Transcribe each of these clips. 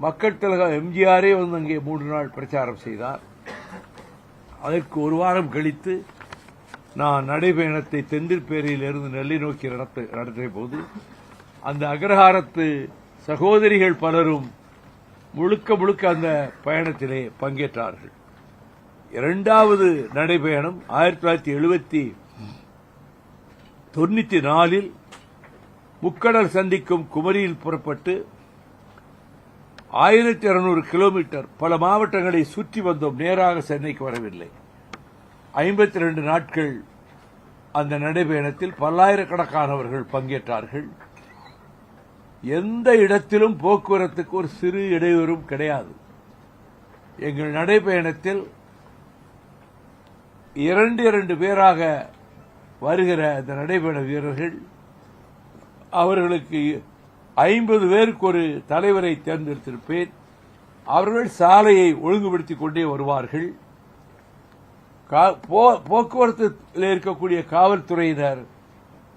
மக்கள் தலைவர் எம்ஜிஆரே வந்து அங்கே 3 நாள் பிரச்சாரம் செய்தார். அதற்கு ஒரு வாரம் கழித்து நான் நடைபயணத்தை தென்திருப்பேரியில் இருந்து நெல்லை நோக்கி நடத்திய போது அந்த அக்ரஹாரத்து சகோதரிகள் பலரும் முழுக்க அந்த பயணத்திலே பங்கேற்றார்கள். இரண்டாவது நடைபயணம் 1994 முக்கடல் சந்திக்கும் குமரியில் புறப்பட்டு 1200 கிலோமீட்டர் பல மாவட்டங்களை சுற்றி வந்தோம். நேராக சென்னைக்கு வரவில்லை. 52 நாட்கள் அந்த நடைபயணத்தில் பல்லாயிரக்கணக்கானவர்கள் பங்கேற்றார்கள். எந்த இடத்திலும் போக்குவரத்துக்கு ஒரு சிறு இடையூறும் கிடையாது. எங்கள் நடைபயணத்தில் 2 பேராக வருகிற அந்த நடைபயண வீரர்கள் அவர்களுக்கு 50 பேருக்கு ஒரு தலைவரை தேர்ந்தெடுத்திருப்பேன். அவர்கள் சாலையை ஒழுங்குபடுத்திக் கொண்டே வருவார்கள். போக்குவரத்தில் இருக்கக்கூடிய காவல்துறையினர்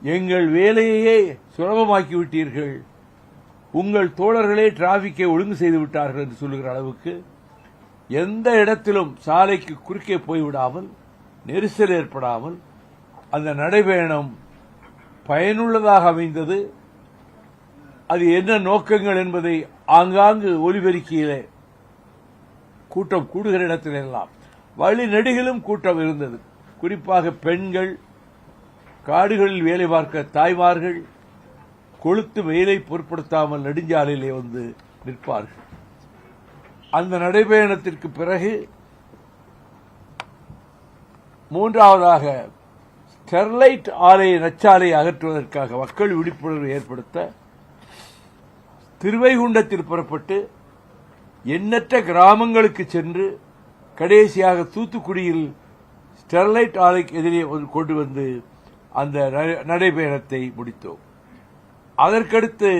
எங்கள் வேலையையே சுலபமாக்கிவிட்டீர்கள், உங்கள் தோழர்களே டிராபிக்கை ஒழுங்கு செய்து விட்டார்கள் என்று சொல்லுகிற அளவுக்கு எந்த இடத்திலும் சாலைக்கு குறுக்கே போய்விடாமல் நெரிசல் ஏற்படாமல் அந்த நடைபயணம் பயனுள்ளதாக அமைந்தது. அது என்ன நோக்கங்கள் என்பதை ஆங்காங்கு ஒலிபெருக்கியிலே கூட்டம் கூடுகிற இடத்திலெல்லாம் வழி நெடுகிலும் கூட்டம் இருந்தது. குறிப்பாக பெண்கள், காடுகளில் வேலை பார்க்க தாய்மார்கள் கொளுத்து வெயிலை பொருட்படுத்தாமல் நெடுஞ்சாலையிலே வந்து நிற்பார்கள். அந்த நடைபயணத்திற்கு பிறகு மூன்றாவதாக ஸ்டெர்லைட் ஆலை நச்சாலை அகற்றுவதற்காக மக்கள் விழிப்புணர்வு ஏற்படுத்த திருவைகுண்டத்தில் புறப்பட்டு எண்ணற்ற கிராமங்களுக்கு சென்று கடைசியாக தூத்துக்குடியில் ஸ்டெர்லைட் ஆலைக்கு எதிரே கொண்டு வந்து அந்த நடைபயணத்தை முடித்தோம். அதற்கடுத்து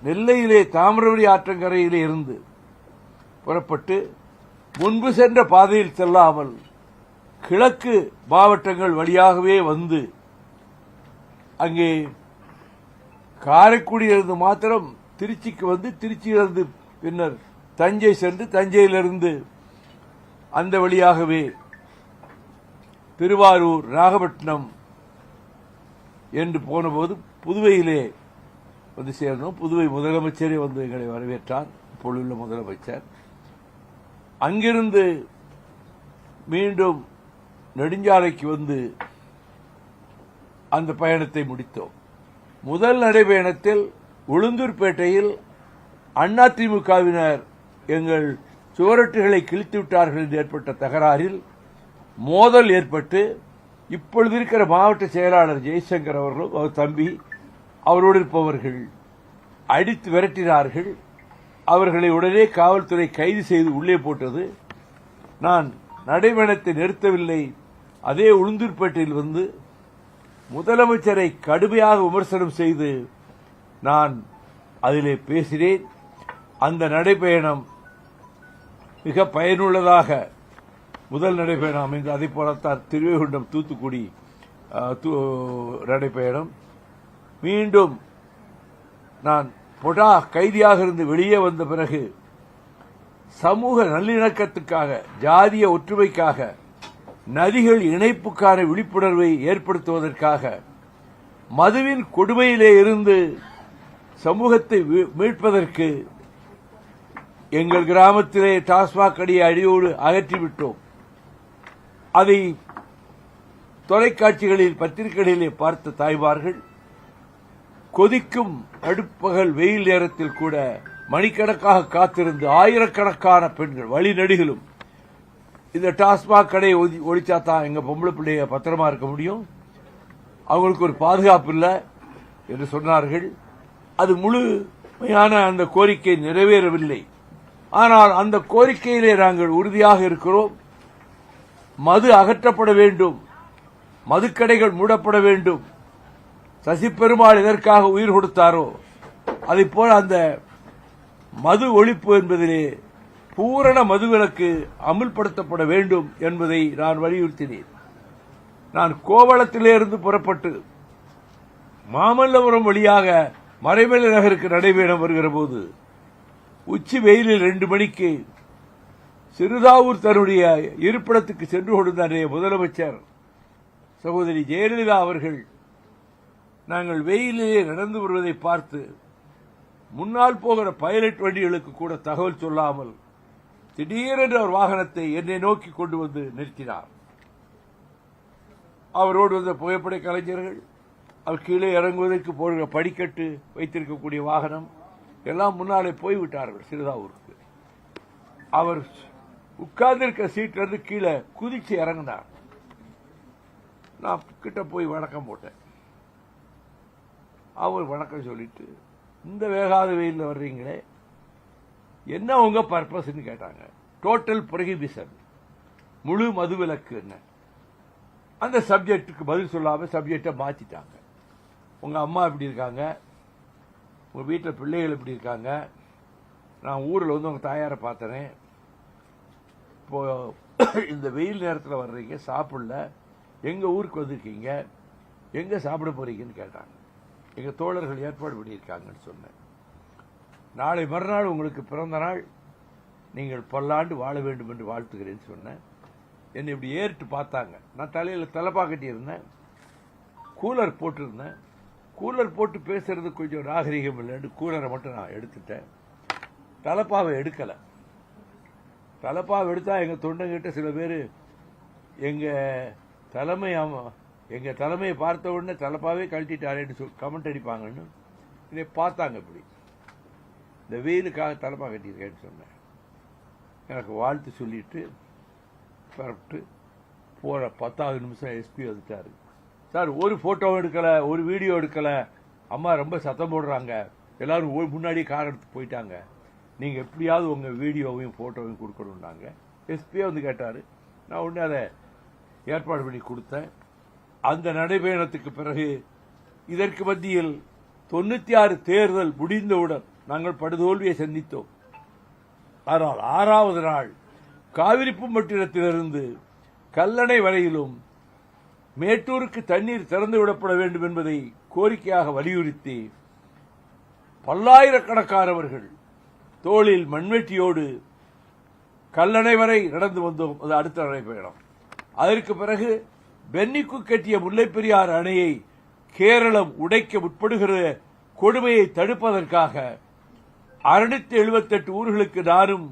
நெல்லையிலே தாமிரபரணி ஆற்றங்கரையிலே இருந்து புறப்பட்டு முன்பு சென்ற பாதையில் செல்லாமல் கிழக்கு மாவட்டங்கள் வழியாகவே வந்து அங்கே காரைக்குடியிலிருந்து மாத்திரம் திருச்சிக்கு வந்து திருச்சியிலிருந்து பின்னர் தஞ்சை சென்று தஞ்சையிலிருந்து அந்த வழியாகவே திருவாரூர், நாகப்பட்டினம் என்று போனபோது புதுவையிலே வந்து சேர்ந்தோம். புதுவை முதலமைச்சரே வந்து எங்களை வரவேற்றார், இப்பொழுதுள்ள முதலமைச்சர். அங்கிருந்து மீண்டும் நெடுஞ்சாலைக்கு வந்து அந்த பயணத்தை முடித்தோம். முதல் நடைபயணத்தில் உளுந்தூர்பேட்டையில் அதிமுகவினர் எங்கள் சுவரொட்டிகளை கிழித்து விட்டார்கள் என்று ஏற்பட்ட தகராறில் மோதல் ஏற்பட்டு இப்பொழுது இருக்கிற மாவட்ட செயலாளர் ஜெய்சங்கர் அவர்களும் அவர் தம்பி அவரோடு இருப்பவர்கள் அடித்து விரட்டினார்கள். அவர்களை உடனே காவல்துறை கைது செய்து உள்ளே போட்டது. நான் நடைபயணத்தை நிறுத்தவில்லை. அதே உளுந்தூர்பேட்டையில் வந்து முதலமைச்சரை கடுமையாக விமர்சனம் செய்து நான் அதிலே பேசினேன். அந்த நடைபயணம் மிக பயனுள்ளதாக முதல் நடைபயணம் அமைந்து அதை போலத்தான் திருவைகுண்டம் தூத்துக்குடி நடைபயணம். மீண்டும் நான் பொடா கைதியாக இருந்து வெளியே வந்த பிறகு சமூக நல்லிணக்கத்துக்காக, ஜாதிய ஒற்றுமைக்காக, நதிகள் இணைப்புக்கான விழிப்புணர்வை ஏற்படுத்துவதற்காக, மதுவின் கொடுமையிலே இருந்து சமூகத்தை மீட்பதற்கு எங்கள் கிராமத்திலே டாஸ்மாக் அடியை அடியோடு அகற்றிவிட்டோம். அதை தொலைக்காட்சிகளில் பத்திரிகைகளிலே பார்த்த தாய்மார்கள் கொதிக்கும் அடுப்பகல் வெயில் நேரத்தில் கூட மணிக்கணக்காக காத்திருந்து ஆயிரக்கணக்கான பெண்கள் வழிநெடுகிலும் இந்த டாஸ்மாக் கடையை ஒழிச்சாதான் எங்க பொம்பளை பிள்ளைய பத்திரமா இருக்க முடியும், அவங்களுக்கு ஒரு பாதுகாப்பு இல்லை என்று சொன்னார்கள். அது முழுமையான அந்த கோரிக்கை நிறைவேறவில்லை. ஆனால் அந்த கோரிக்கையிலே நாங்கள் உறுதியாக இருக்கிறோம். மது அகற்றப்பட வேண்டும், மதுக்கடைகள் மூடப்பட வேண்டும். சசி பெருமாள் எதற்காக உயிர் கொடுத்தாரோ அதைப்போல அந்த மது ஒழிப்பு என்பதிலே பூரண மதுவிலக்கு அமுல்படுத்தப்பட வேண்டும் என்பதை நான் வலியுறுத்தினேன். நான் கோவளத்திலே இருந்து புறப்பட்டு மாமல்லபுரம் வழியாக மறைமலை நகருக்கு நடைபயணம் வருகிற போது உச்சி வெயிலில் 2 மணிக்கு சிறுதாவூர் தன்னுடைய இருப்பிடத்துக்கு சென்று கொண்டிருந்த அன்றைய முதலமைச்சர் சகோதரி ஜெயலலிதா அவர்கள் நாங்கள் வெயிலிலே நடந்து வருவதை பார்த்து முன்னால் போகிற பைலட் வண்டிகளுக்கு கூட தகவல் சொல்லாமல் திடீரென்று அவர் வாகனத்தை என்னை நோக்கி கொண்டு வந்து நிறுத்தினார். அவரோடு வந்த புகைப்பட கலைஞர்கள், அவர் கீழே இறங்குவதற்கு போகிற படிக்கட்டு வைத்திருக்கக்கூடிய வாகனம் எல்லாம் முன்னாலே போய்விட்டார்கள் சிறுதாவூருக்கு. அவர் உட்கார்ந்திருக்க சீட்டிலிருந்து கீழே குதிச்சு இறங்கினார். நான் கிட்ட போய் வணக்கம் போட்டேன். அவர் வணக்கம் சொல்லிட்டு, இந்த வேகாத வெயிலில் வர்றீங்களே, என்ன உங்க பர்பஸ் கேட்டாங்க. டோட்டல் புரோஹிபிஷன், முழு மதுவிலக்கு. என்ன அந்த சப்ஜெக்டுக்கு பதில் சொல்லாம சப்ஜெக்டை மாத்திட்டாங்க. உங்க அம்மா எப்படி இருக்காங்க, உங்க வீட்டில் பிள்ளைகள் எப்படி இருக்காங்க, நான் ஊரில் வந்து உங்க தாயாரை பார்த்தனே, இப்போ இந்த வெயில் நேரத்தில் வர்றீங்க, சாப்பிடல, எங்க ஊருக்கு வந்திருக்கீங்க, எங்க சாப்பிட போறீங்கன்னு கேட்டாங்க. எங்க தோழர்கள் ஏற்பாடு பண்ணியிருக்காங்கன்னு சொன்னேன். நாளை மறுநாள் உங்களுக்கு பிறந்த நாள், நீங்கள் பல்லாண்டு வாழ வேண்டும் என்று வாழ்த்துகிறேன்னு சொன்னேன். என்னை இப்படி ஏறிட்டு பார்த்தாங்க. நான் தலையில் தலைப்பா கட்டியிருந்தேன், கூலர் போட்டிருந்தேன். கூலர் போட்டு பேசுறது கொஞ்சம் நாகரிகம் இல்லைன்னு கூலரை மட்டும் நான் எடுத்துட்டேன். தலைப்பாவை எடுக்கலை. தலைப்பாவை எடுத்தா எங்க தொண்டங்கிட்ட சில பேர் எங்க தலைமையை பார்த்த உடனே தலைப்பாவே கழட்டிட்டாரேன்னு கமெண்ட் அடிப்பாங்கன்னு இதை பார்த்தாங்க. இப்படி இந்த வெயிலுக்காக தலைப்பா கட்டியிருக்கேன்னு சொன்னேன். எனக்கு வாழ்த்து சொல்லிட்டு பரப்பிட்டு போற 10வது நிமிஷம் எஸ்பி வந்துட்டாரு. சார், ஒரு போட்டோவும் எடுக்கல, ஒரு வீடியோ எடுக்கல, அம்மா ரொம்ப சத்தம் போடுறாங்க, எல்லாரும் முன்னாடி கார் எடுத்து போயிட்டாங்க, நீங்க எப்படியாவது உங்க வீடியோவையும் போட்டோவையும் கொடுக்கணும்னாங்க. எஸ்பியே வந்து கேட்டாரு. நான் உடனே அதை ஏற்பாடு பண்ணி கொடுத்தேன். அந்த நடைபயணத்துக்கு பிறகு இதற்கு மத்தியில் 96 தேர்தல் முடிந்தவுடன் நாங்கள் படுதோல்வியை சந்தித்தோம். ஆனால் 6வது நாள் காவிரிப்பூம்பட்டினத்திலிருந்து கல்லணை வரையிலும் மேட்டூருக்கு தண்ணீர் திறந்து விடப்பட வேண்டும் என்பதை கோரிக்கையாக வலியுறுத்தி பல்லாயிரக்கணக்கானவர்கள் தோளில் மண்வெட்டியோடு கல்லணை வரை நடந்து வந்தோம். அது அடுத்த நடைபயணம். அதற்கு பிறகு பென்னிக்கு கட்டிய முல்லைப்பெரியாறு அணையை கேரளம் உடைக்க முற்படுகிற கொடுமையை தடுப்பதற்காக 678 ஊர்களுக்கு நானும்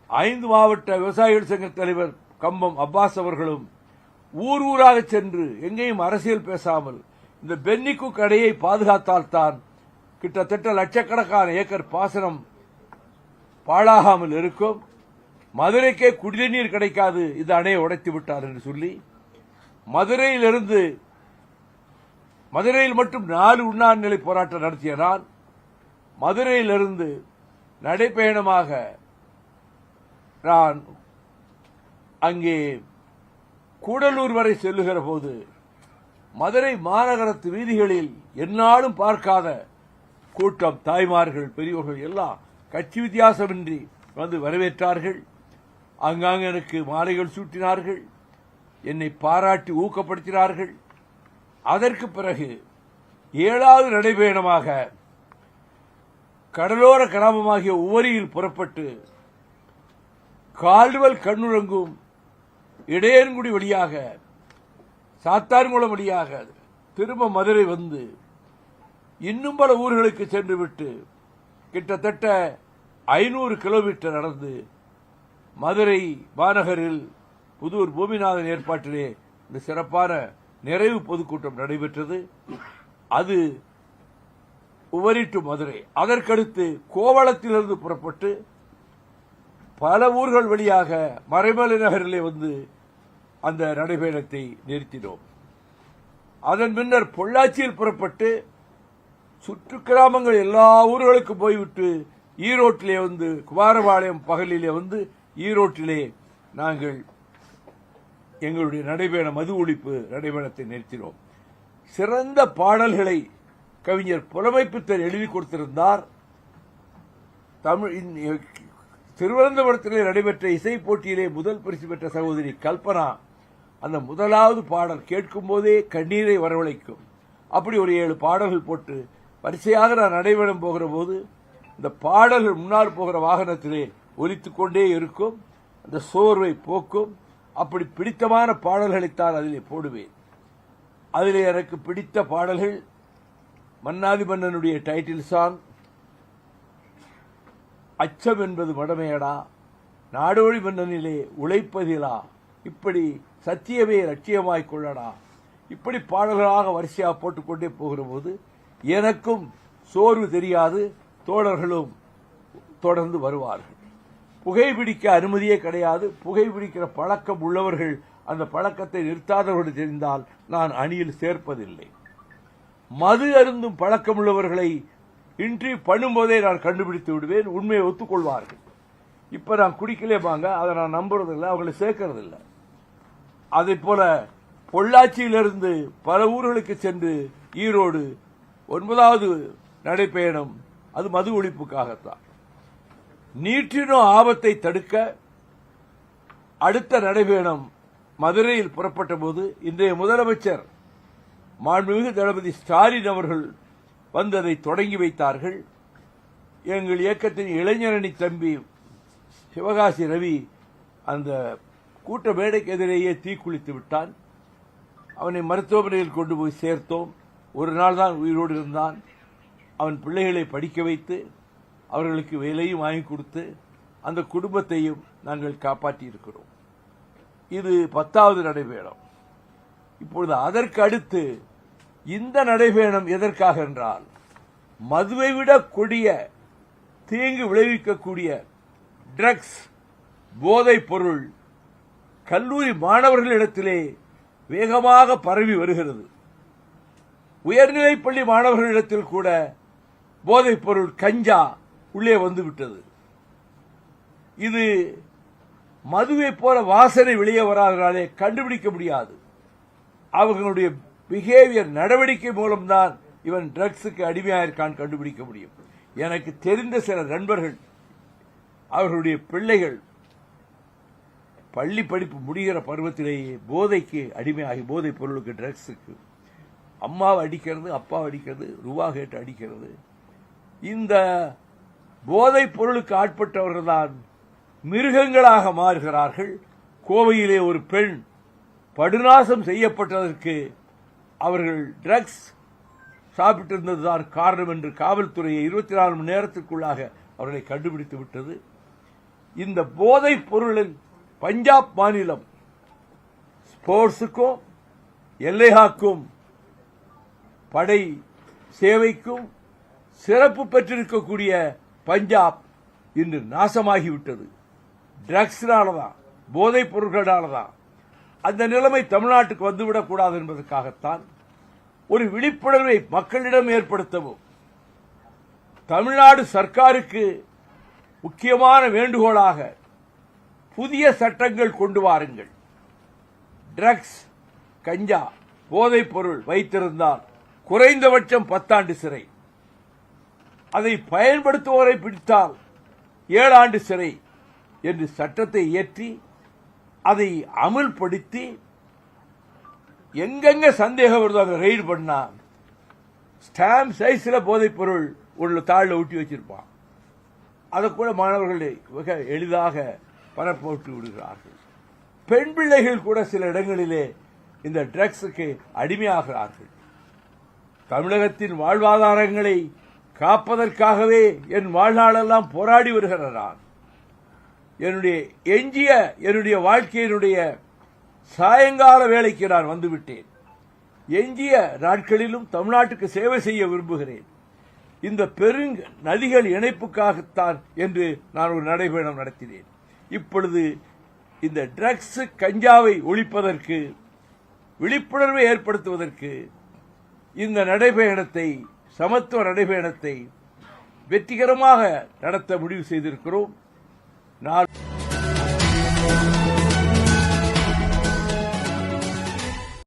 5 மாவட்ட விவசாயிகள் சங்க தலைவர் கம்பம் அப்பாஸ் அவர்களும் ஊர் ஊராக சென்று எங்கேயும் அரசியல் பேசாமல் இந்த பென்னிக்கு அணையை பாதுகாத்தால்தான் கிட்டத்தட்ட லட்சக்கணக்கான ஏக்கர் பாசனம் பாழாகாமல் இருக்கும், மதுரைக்கே குடிநீர் கிடைக்காது இந்த அணையை உடைத்து விட்டார் என்று சொல்லி மதுரையில் மட்டும் 4 உண்ணாநிலை போராட்டம் நடத்திய நான் மதுரையிலிருந்து நடைபயணமாக நான் அங்கே கூடலூர் வரை செல்லுகிற போது மதுரை மாநகரத்து வீதிகளில் எந்நாளும் பார்க்காத கூட்டம், தாய்மார்கள், பெரியோர்கள் எல்லாம் கட்சி வித்தியாசமின்றி வந்து வரவேற்றார்கள். அங்காங்க எனக்கு மாலைகள் சூட்டினார்கள், என்னை பாராட்டி ஊக்கப்படுத்தினார்கள். அதற்கு பிறகு 7வது நடைபயணமாக கடலோர கிராமமாகிய உவரியில் புறப்பட்டு கால்டுவல் கண்ணுறங்கும் இடையன்குடி வழியாக சாத்தான்குளம் வழியாக திரும்ப மதுரை வந்து இன்னும் பல ஊர்களுக்கு சென்றுவிட்டு கிட்டத்தட்ட 500 கிலோமீட்டர் நடந்து மதுரை மாநகரில் புதூர் பூமிநாதன் ஏற்பாட்டிலே இந்த சிறப்பான நிறைவு பொதுக்கூட்டம் நடைபெற்றது. அது உவரி டு மதுரை. அதற்கடுத்து கோவளத்திலிருந்து புறப்பட்டு பல ஊர்கள் வழியாக மறைமலை நகரிலே வந்து அந்த நடைபயணத்தை நிறுத்தினோம். அதன் பின்னர் பொள்ளாச்சியில் புறப்பட்டு சுற்று கிராமங்கள் எல்லா ஊர்களுக்கும் போய்விட்டு ஈரோட்டிலே வந்து குமாரபாளையம் பகலிலே வந்து ஈரோட்டிலே நாங்கள் எங்களுடைய நடைபயண மது ஒழிப்பு நடைபயணத்தை நிறுத்தினோம். சிறந்த பாடல்களை கவிஞர் புலமைப்பித்தர் எழுதி கொடுத்திருந்தார். திருவனந்தபுரத்திலே நடைபெற்ற இசை போட்டியிலே முதல் பரிசு பெற்ற சகோதரி கல்பனா அந்த முதலாவது பாடல் கேட்கும் போதே கண்ணீரை வரவழைக்கும். அப்படி ஒரு 7 பாடல்கள் போட்டு வரிசையாக நான் நடைபெறும் போகிற போது இந்த பாடல்கள் முன்னால் போகிற வாகனத்திலே ஒலித்துக் கொண்டே இருக்கும். அந்த சோர்வை போக்கும். அப்படி பிடித்தமான பாடல்களைத்தான் அதிலே போடுவேன். அதிலே எனக்கு பிடித்த பாடல்கள் மன்னாதி மன்னனுடைய டைட்டில் சாங், அச்சம் என்பது மடமையடா, நாடோடி மன்னனிலே உழைப்பதிலா, இப்படி சத்தியமே லட்சியமாய் கொள்ளடா, இப்படி பாடல்களாக வரிசையாக போட்டுக்கொண்டே போகிற போது எனக்கும் சோர்வு தெரியாது. தோழர்களும் தொடர்ந்து வருவார்கள். புகைப்பிடிக்க அனுமதியே கிடையாது. புகைப்பிடிக்கிற பழக்கம் உள்ளவர்கள் அந்த பழக்கத்தை நிறுத்தாதவர்கள் தெரிந்தால் நான் அணியில் சேர்ப்பதில்லை. மது அருந்தும் பழக்கம் உள்ளவர்களை இன்டர்வியூ பண்ணும்போதே நான் கண்டுபிடித்து விடுவேன். உண்மையை ஒத்துக்கொள்வார்கள். இப்ப நான் குடிக்கலேமாங்க, அதை நான் நம்புறதில்லை, அவங்களை சேர்க்கறதில்லை. அதே போல பொள்ளாச்சியிலிருந்து பல ஊர்களுக்கு சென்று ஈரோடு 9வது நடைபயணம், அது மது ஒழிப்புக்காகத்தான். நீற்றினோ ஆபத்தை தடுக்க அடுத்த நடைபயணம் மதுரையில் புறப்பட்ட போது இன்றைய முதலமைச்சர் மாண்புமிகு தளபதி ஸ்டாலின் அவர்கள் வந்து அதை தொடங்கி வைத்தார்கள். எங்கள் இயக்கத்தின் இளைஞரணி தம்பி சிவகாசி ரவி அந்த கூட்ட மேடைக்கு எதிரேயே தீக்குளித்து விட்டான். அவனை மருத்துவமனையில் கொண்டு போய் சேர்த்தோம். ஒரு நாள் தான் உயிரோடு இருந்தான். அவன் பிள்ளைகளை படிக்க வைத்து அவர்களுக்கு வேலையும் வாங்கி கொடுத்து அந்த குடும்பத்தையும் நாங்கள் காப்பாற்றி இருக்கிறோம். இது 10வது நடைபயணம். இப்பொழுது அதற்கு அடுத்து இந்த நடைபயணம் எதற்காக என்றால், மதுவை விட கொடிய தீங்கு விளைவிக்கக்கூடிய ட்ரக்ஸ், போதைப் பொருள் கல்லூரி மாணவர்களிடத்திலே வேகமாக பரவி வருகிறது. உயர்நிலைப்பள்ளி மாணவர்களிடத்தில் கூட போதைப் பொருள் கஞ்சா உள்ளே வந்துவிட்டது. இது மதுவை போல வாசனை வெளியே வராதனாலே கண்டுபிடிக்க முடியாது. அவர்களுடைய பிஹேவியர், நடவடிக்கை மூலம்தான் இவன் ட்ரக்ஸுக்கு அடிமையாயிருக்கான் கண்டுபிடிக்க முடியும். எனக்கு தெரிந்த சில நண்பர்கள், அவர்களுடைய பிள்ளைகள் பள்ளி படிப்பு முடிகிற பருவத்திலேயே போதைக்கு அடிமையாகி, போதைப் பொருளுக்கு, ட்ரக்ஸுக்கு, அம்மாவை அடிக்கிறது, அப்பாவை அடிக்கிறது, ரூபா கேட்டு அடிக்கிறது. இந்த போதைப் பொருளுக்கு ஆட்பட்டவர்கள் தான் மிருகங்களாக மாறுகிறார்கள். கோவையிலே ஒரு பெண் படுநாசம் செய்யப்பட்டதற்கு அவர்கள் ட்ரக்ஸ் சாப்பிட்டிருந்ததுதான் காரணம் என்று காவல்துறையை 24 மணி நேரத்திற்குள்ளாக அவர்களை கண்டுபிடித்து விட்டது. இந்த போதைப் பொருளில் பஞ்சாப் மாநிலம் ஸ்போர்ட்ஸுக்கும் எல்லை காக்கும் படை சேவைக்கும் சிறப்பு பெற்றிருக்கக்கூடிய பஞ்சாப் இன்று நாசமாகிவிட்டது. ட்ரக்ஸ்னாலதான், போதைப் பொருட்களாலதான். அந்த நிலைமை தமிழ்நாட்டுக்கு வந்துவிடக்கூடாது என்பதற்காகத்தான் ஒரு விழிப்புணர்வை மக்களிடம் ஏற்படுத்தவும் தமிழ்நாடு சர்க்காருக்கு முக்கியமான வேண்டுகோளாக புதிய சட்டங்கள் கொண்டு வாருங்கள். ட்ரக்ஸ், கஞ்சா, போதைப் பொருள் வைத்திருந்தால் குறைந்தபட்சம் 10 ஆண்டு சிறை, அதை பயன்படுத்துவோரை பிடித்தால் 7 ஆண்டு சிறை என்று சட்டத்தை இயற்றி அதை அமல்படுத்தி எங்கெங்க சந்தேகம் வருதோ அங்க ரெய்டு பண்ணா ஸ்டாம்ப் சைஸ்ல போதைப் பொருள் உள்ள தாழ்ல ஊட்டி வச்சிருப்பான். அதை கூட மாணவர்கள் மிக எளிதாக பணம் போட்டு விடுகிறார்கள். பெண் பிள்ளைகள் கூட சில இடங்களிலே இந்த ட்ரக்ஸுக்கு அடிமையாகிறார்கள். தமிழகத்தின் வாழ்வாதாரங்களை காப்பதற்காகவே என் வாழ்நாளெல்லாம் போராடி வருகிறான். என்னுடைய வாழ்க்கையினுடைய சாயங்கால வேலைக்கு நான் வந்துவிட்டேன். எஞ்சிய நாட்களிலும் தமிழ்நாட்டுக்கு சேவை செய்ய விரும்புகிறேன். இந்த நதிகள் இணைப்புக்காகத்தான் என்று நான் ஒரு நடைபயணம் நடத்தினேன். இப்பொழுது இந்த ட்ரக்ஸ், கஞ்சாவை ஒழிப்பதற்கு, விழிப்புணர்வை ஏற்படுத்துவதற்கு இந்த நடைபயணத்தை, சமத்துவ நடைபயணத்தை வெற்றிகரமாக நடத்த முடிவு செய்திருக்கிறோம்.